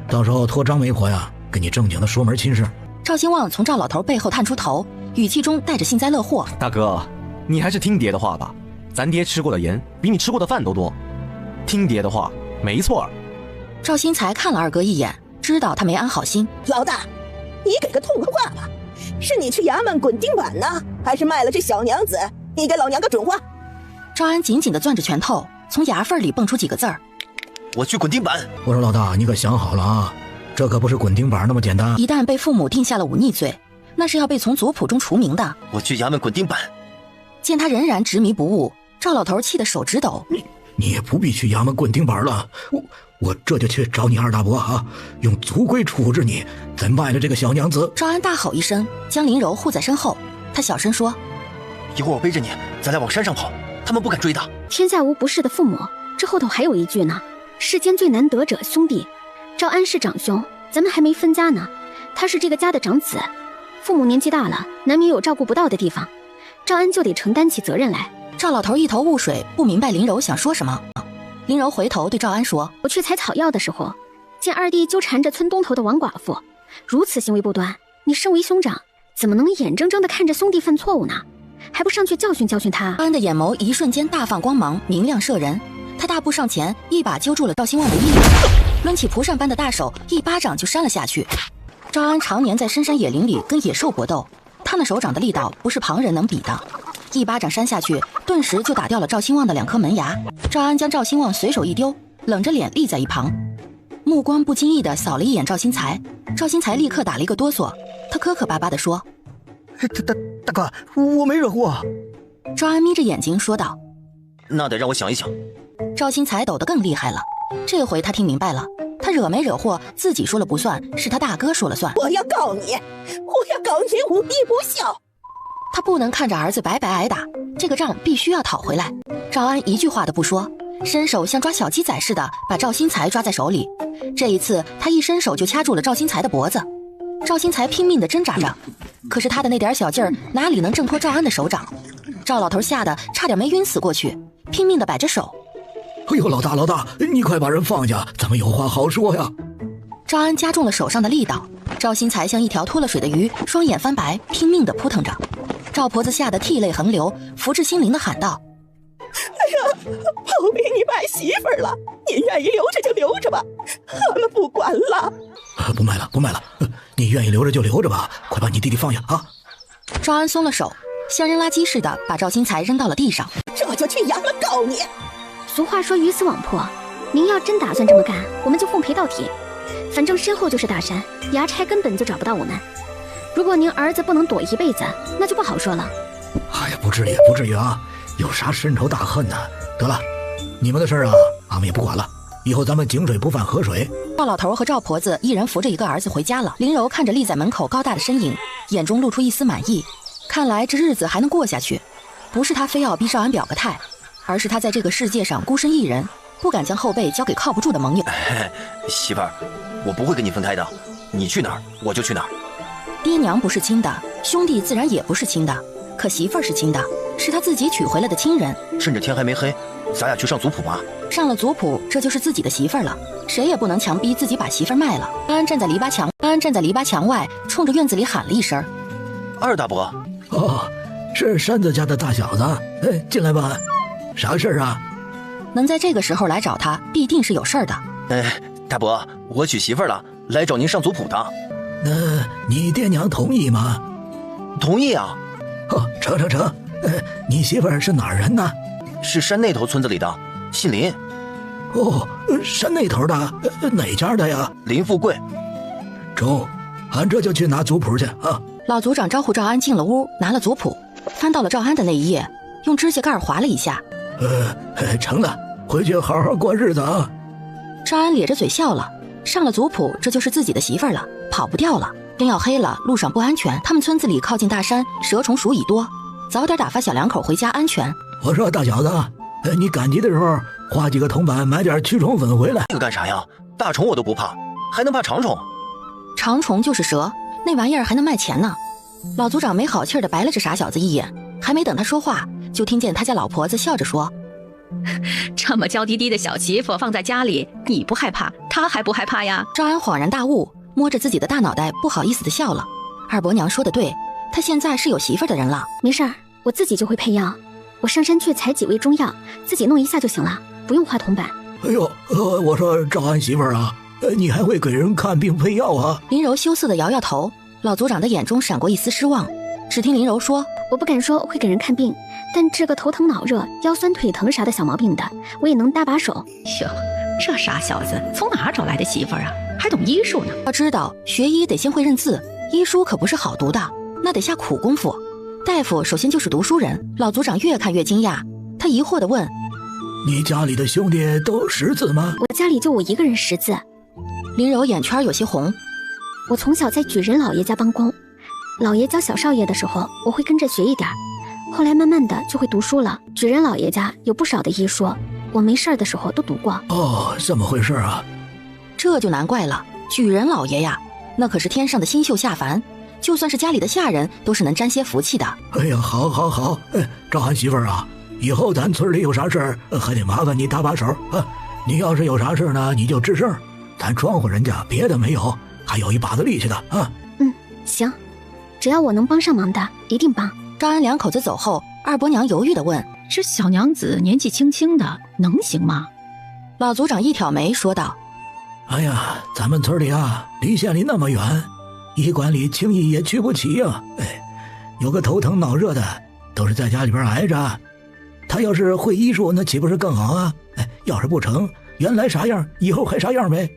到时候托张媒婆呀跟你正经的说门亲事。赵兴旺从赵老头背后探出头，语气中带着幸灾乐祸。大哥，你还是听爹的话吧，咱爹吃过的盐比你吃过的饭都多，听爹的话没错。赵新才看了二哥一眼，知道他没安好心。老大，你给个痛快话吧，是你去衙门滚钉板呢，还是卖了这小娘子？你给老娘个准话。赵安紧紧地攥着拳头，从牙缝里蹦出几个字儿：我去滚钉板。我说老大，你可想好了啊，这可不是滚钉板那么简单。一旦被父母定下了忤逆罪，那是要被从族谱中除名的。我去衙门滚钉板。见他仍然执迷不悟，赵老头气得手直抖。你也不必去衙门滚钉板了，我这就去找你二大伯啊，用族规处置你，再卖了这个小娘子。赵安大吼一声，将林柔护在身后。他小声说：一会儿我背着你，咱俩往山上跑，他们不敢追的。天下无不是的父母，这后头还有一句呢，世间最难得者兄弟。赵安是长兄，咱们还没分家呢，他是这个家的长子，父母年纪大了，难免有照顾不到的地方，赵安就得承担起责任来。赵老头一头雾水，不明白林柔想说什么。林柔回头对赵安说：我去采草药的时候，见二弟纠缠着村东头的王寡妇，如此行为不端，你身为兄长，怎么能眼睁睁地看着兄弟犯错误呢？还不上去教训教训他？赵安的眼眸一瞬间大放光芒，明亮摄人。他大步上前，一把揪住了赵兴旺的衣领，抡起蒲扇般的大手，一巴掌就扇了下去。赵安常年在深山野林里跟野兽搏斗，他那手掌的力道不是旁人能比的。一巴掌扇下去，顿时就打掉了赵兴旺的2颗门牙。赵安将赵兴旺随手一丢，冷着脸立在一旁，目光不经意地扫了一眼赵新才。赵新才立刻打了一个哆嗦，他磕磕巴巴地说：大哥，我没惹祸。赵安眯着眼睛说道：那得让我想一想。赵新才抖得更厉害了，这回他听明白了，他惹没惹祸自己说了不算，是他大哥说了算。我要告你，我要告你忤逆不孝。他不能看着儿子白白挨打，这个账必须要讨回来。赵安一句话都不说，伸手像抓小鸡仔似的把赵新才抓在手里。这一次他一伸手就掐住了赵新才的脖子。赵新才拼命地挣扎着，可是他的那点小劲儿哪里能挣脱赵安的手掌？赵老头吓得差点没晕死过去，拼命地摆着手。哎呦，老大，你快把人放下，咱们有话好说呀。赵安加重了手上的力道，赵新才像一条脱了水的鱼，双眼翻白，拼命地扑腾着。赵婆子吓得涕泪横流，福至心灵地喊道：哎呀，宝贝，你买媳妇儿了，你愿意留着就留着吧，俺们不管了。不卖了，你愿意留着就留着吧，快把你弟弟放下啊。赵安松了手，像扔垃圾似的把赵新才扔到了地上。这就去衙门告你。俗话说鱼死网破，您要真打算这么干，我们就奉陪到底。反正身后就是大山，衙差根本就找不到我们。如果您儿子不能躲一辈子，那就不好说了。哎呀，不至于啊，有啥深仇大恨呢？得了，你们的事啊，俺们也不管了，以后咱们井水不犯河水。赵老头和赵婆子一人扶着一个儿子回家了。林柔看着立在门口高大的身影，眼中露出一丝满意，看来这日子还能过下去。不是他非要逼赵安表个态，而是他在这个世界上孤身一人，不敢将后背交给靠不住的盟友。媳妇儿，我不会跟你分开的，你去哪儿我就去哪儿。爹娘不是亲的，兄弟自然也不是亲的，可媳妇儿是亲的，是他自己娶回来的亲人。趁着天还没黑，咱俩去上族谱吧。上了族谱，这就是自己的媳妇儿了，谁也不能强逼自己把媳妇儿卖了。安安站在篱笆墙外，冲着院子里喊了一声：“二大伯。”哦，是山子家的大小子，进来吧。啥事儿啊？能在这个时候来找他，必定是有事儿的。大伯，我娶媳妇儿了，来找您上族谱的。那你爹娘同意吗？同意啊。哦，成。你媳妇儿是哪儿人呢？是山那头村子里的，姓林。哦，山那头的，哪家的呀？林富贵。中，俺这就去拿族谱去啊。老族长招呼赵安进了屋，拿了族谱，翻到了赵安的那一页，用指甲盖划了一下。成了，回去好好过日子啊。赵安咧着嘴笑了，上了族谱，这就是自己的媳妇儿了，跑不掉了。天要黑了，路上不安全，他们村子里靠近大山，蛇虫鼠蚁多，早点打发小两口回家安全。我说大小子，你赶集的时候花几个铜板买点驱虫粉回来。这个干啥呀？大虫我都不怕，还能怕长虫？长虫就是蛇，那玩意儿还能卖钱呢。老族长没好气地白了这傻小子一眼，还没等他说话，就听见他家老婆子笑着说：“这么娇滴滴的小媳妇放在家里，你不害怕，她还不害怕呀？”赵安恍然大悟，摸着自己的大脑袋，不好意思地笑了。二伯娘说的对，他现在是有媳妇的人了。没事儿，我自己就会配药，我上山去采几味中药，自己弄一下就行了，不用花铜板。哎呦，我说赵安媳妇儿啊，你还会给人看病配药啊？林柔羞涩地摇摇头，老族长的眼中闪过一丝失望。只听林柔说：“我不敢说会给人看病，但治个头疼脑热、腰酸腿疼啥的小毛病的，我也能搭把手。”哟，这傻小子从哪找来的媳妇儿啊？还懂医术呢？要知道，学医得先会认字，医书可不是好读的，那得下苦功夫。大夫首先就是读书人。老族长越看越惊讶，他疑惑地问：“你家里的兄弟都识字吗？”我家里就我一个人识字。林柔眼圈有些红。我从小在举人老爷家帮工，老爷教小少爷的时候，我会跟着学一点，后来慢慢的就会读书了。举人老爷家有不少的医书，我没事的时候都读过。哦，这么回事啊？这就难怪了，举人老爷呀，那可是天上的星宿下凡，就算是家里的下人，都是能沾些福气的。哎呀，好，赵安媳妇儿啊，以后咱村里有啥事儿，还得麻烦你搭把手啊。你要是有啥事呢，你就吱声，咱庄户人家别的没有，还有一把子力气的啊。行，只要我能帮上忙的，一定帮。赵安两口子走后，二伯娘犹豫地问：“这小娘子年纪轻轻的，能行吗？”老族长一挑眉说道：“哎呀，咱们村里啊，离县里那么远，医馆里轻易也去不起呀。有个头疼脑热的，都是在家里边挨着。他要是会医术，那岂不是更好啊？要是不成，原来啥样，以后还啥样呗。”